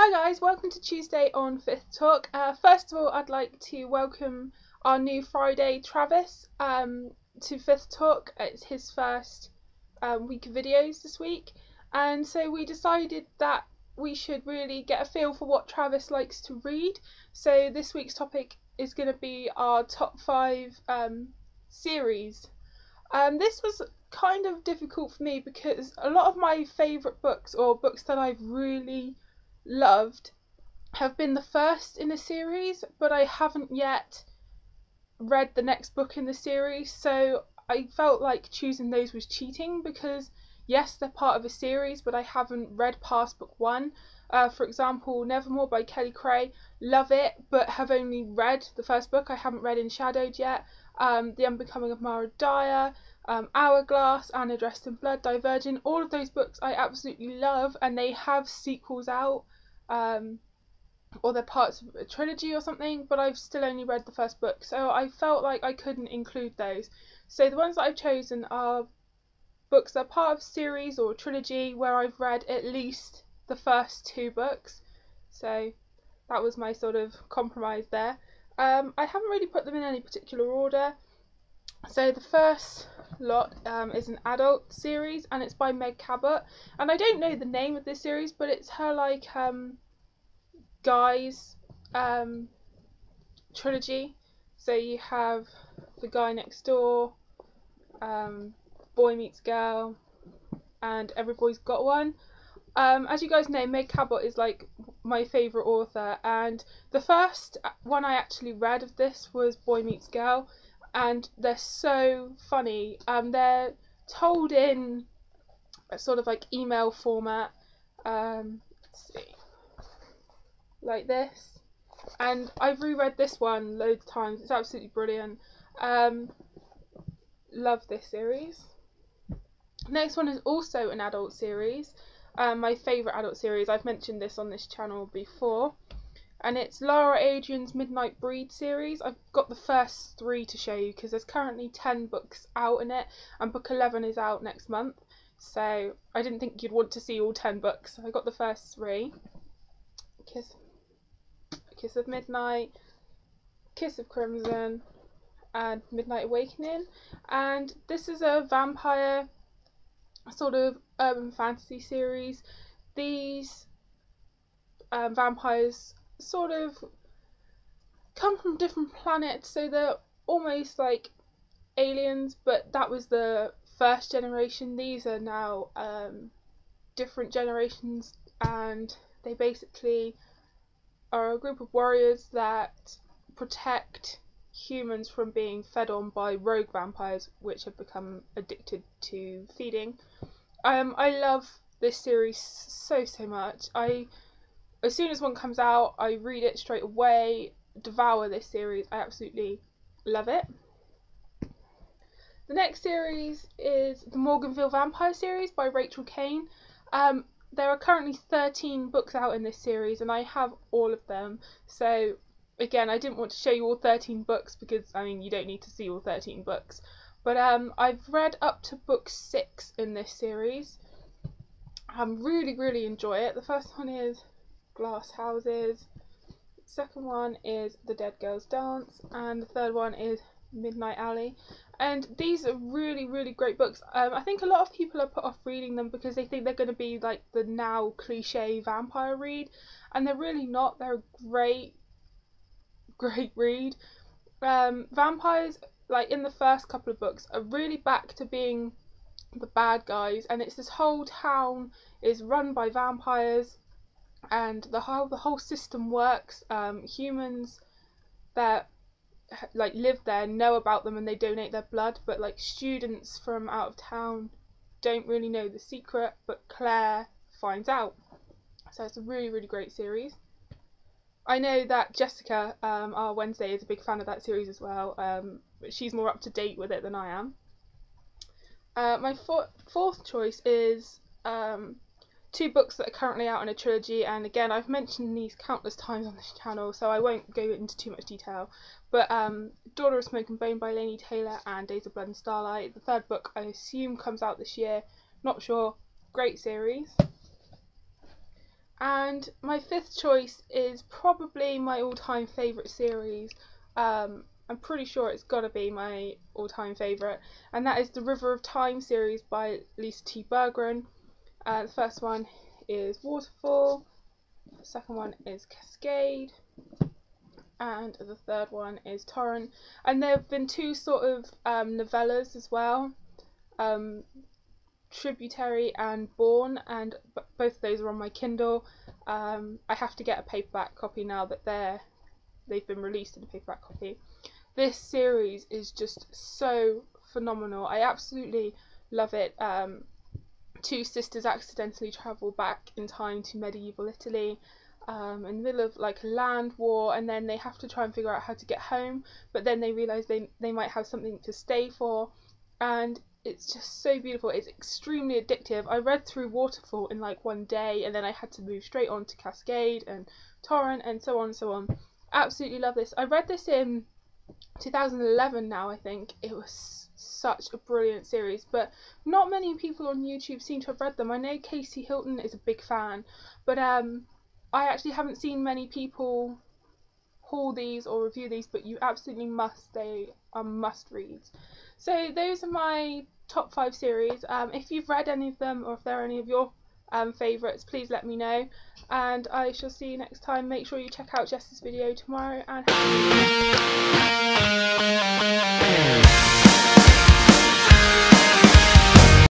Hi guys, welcome to Tuesday on FifthTalk. First of all, I'd like to welcome our new Friday, Travis, to FifthTalk. It's his first week of videos this week, and so we decided that we should really get a feel for what Travis likes to read. So this week's topic is going to be our top 5 series. This was kind of difficult for me because a lot of my favourite books, or books that I've really loved, have been the first in a series, but I haven't yet read the next book in the series, so I felt like choosing those was cheating because yes, they're part of a series, but I haven't read past book 1. For example, Nevermore by Kelly Cray, love it, but have only read the first book. I haven't read In Shadowed yet. The Unbecoming of Mara Dyer, Hourglass, Anna Dressed in Blood, Divergent, all of those books I absolutely love, and they have sequels out, or they're parts of a trilogy or something, but I've still only read the first book, so I felt like I couldn't include those. So the ones that I've chosen are books that are part of a series or a trilogy where I've read at least the first 2 books. So that was my sort of compromise there. I haven't really put them in any particular order. So the first lot is an adult series, and it's by Meg Cabot, and I don't know the name of this series, but it's her like guys trilogy. So you have The Guy Next Door, Boy Meets Girl, and Every Boy's Got One. As you guys know, Meg Cabot is like my favourite author, and the first one I actually read of this was Boy Meets Girl, and they're so funny. They're told in a sort of like email format, let's see, like this, and I've reread this one loads of times. It's absolutely brilliant. Love this series. Next one is also an adult series, my favourite adult series. I've mentioned this on this channel before, and it's Lara Adrian's Midnight Breed series. I've got the first 3 to show you because there's currently 10 books out in it, and book 11 is out next month, so I didn't think you'd want to see all 10 books, so I got the first 3. Kiss of Midnight, Kiss of Crimson, and Midnight Awakening. And this is a vampire sort of urban fantasy series. These vampires sort of come from different planets, so they're almost like aliens, but that was the first generation. These are now different generations, and they basically are a group of warriors that protect humans from being fed on by rogue vampires, which have become addicted to feeding. I love this series so much. As soon as one comes out, I read it straight away, devour this series. I absolutely love it. The next series is the Morganville Vampire series by Rachel Kane. There are currently 13 books out in this series, and I have all of them. So again, I didn't want to show you all 13 books because, I mean, you don't need to see all 13 books. But I've read up to book 6 in this series. Really enjoy it. The first one is Glass Houses. The second one is The Dead Girls Dance, and the third one is Midnight Alley. And these are really great books. I think a lot of people are put off reading them because they think they're going to be like the now cliche vampire read, and they're really not. They're a great read. Vampires, like in the first couple of books, are really back to being the bad guys, and it's this whole town is run by vampires, and the whole system works. Humans that like live there know about them and they donate their blood, but like students from out of town don't really know the secret, but Claire finds out. So it's a really great series. I know that Jessica, our Wednesday, is a big fan of that series as well, but she's more up to date with it than I am. My fourth choice is 2 books that are currently out in a trilogy, and again, I've mentioned these countless times on this channel, so I won't go into too much detail. But Daughter of Smoke and Bone by Laini Taylor and Days of Blood and Starlight. The 3rd book, I assume, comes out this year. Not sure. Great series. And my fifth choice is probably my all-time favourite series. I'm pretty sure it's got to be my all-time favourite, and that is the River of Time series by Lisa T. Berggren. The first one is Waterfall, the second one is Cascade, and the third one is Torrent. And there have been two sort of novellas as well, Tributary and Born, and both of those are on my Kindle. I have to get a paperback copy now that they've been released in a paperback copy. This series is just so phenomenal. I absolutely love it. Two sisters accidentally travel back in time to medieval Italy, in the middle of like a land war, and then they have to try and figure out how to get home, but then they realise they might have something to stay for, and it's just so beautiful. It's extremely addictive. I read through Waterfall in like one day, and then I had to move straight on to Cascade and Torrent and so on and so on. Absolutely love this. I read this in 2011 now, I think. It was such a brilliant series, but not many people on YouTube seem to have read them. I know Casey Hilton is a big fan, but I actually haven't seen many people haul these or review these, but you absolutely must. They are must reads. So those are my top 5 series. If you've read any of them, or if there are any of your favourites, please let me know, and I shall see you next time. Make sure you check out Jess's video tomorrow, and have a